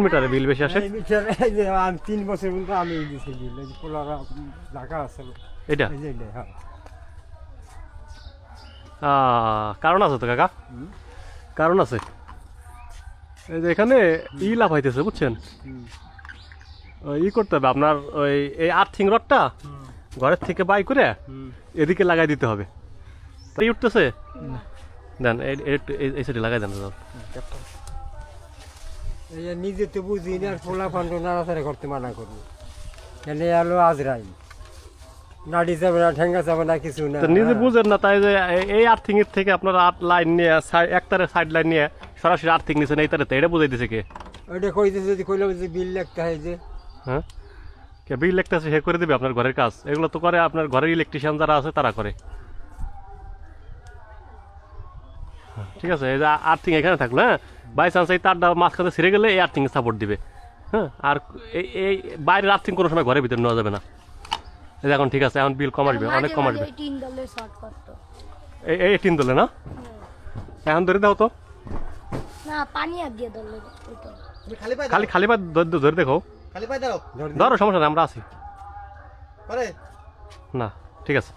মিটারে বিল বেশি আসে? এই যে আমি 3 বছর পর্যন্ত আমি দিছি বিল, এই যে পোলারা ঢাকা আছে এটা এই যে এটা, হ্যাঁ। কারণ আছে তো কাকা, কারণ আছে। এই যে এখানে লাভ হইতেছে বুঝছেন, ই করতে হবে আপনার ওই এই আর্থিং রডটা ঘরের থেকে বাই করে এদিকে লাগাই দিতে হবে। তাই উঠতেছে দেন এই সাইডে লাগাই দেন। এই যে নিজে তো বুঝি না, আর পোলা ফান্ড নাড়াচাড়া করতে মানা করবো, কেন আলো আজরাইল নাড়ি যাবে না, ঠেঙ্গা যাবে না, কিছু না। নিজে বুঝেন না, তাই যে এই আর্থিং এর থেকে আপনার আট লাইন নিয়ে এক তারে সাইড লাইন নিয়ে সরাসরি আর্থিং নিয়েছেন এই তারে, এটা বুঝাই দিছে কে? ওইটা কইতেছে, যদি কইলাম যে বিল লাগতে হয় যে, হ্যাঁ কে বিল লিখতেছে সে করে দেবে আপনার ঘরের কাজ? এগুলো তো করে আপনার ঘরের ইলেকট্রিশিয়ান যারা আছে তারা করে। ঠিক আছে, এই যে আর্থিং এখানে থাকলো, হ্যাঁ বাই চান্স এই তারটা মাঝখানে ছিঁড়ে গেলে এই আর্থিং সাপোর্ট দিবে। হ্যাঁ, আর এই বাইরের আর্থিং কোনো সময় ঘরের ভিতরে নেওয়া যাবে না। এই এখন ঠিক আছে, এখন বিল কম আসবে, অনেক কম আসবে। এই 3 দলে না, এখন ধরে দাও তো, না পানি আর দিয়ে ধরলে খালি খালি পা ধরে দেখো, খালি পায়ে দাও, ধরো সমস্যা নেই, আমরা আছি। আরে না ঠিক আছে।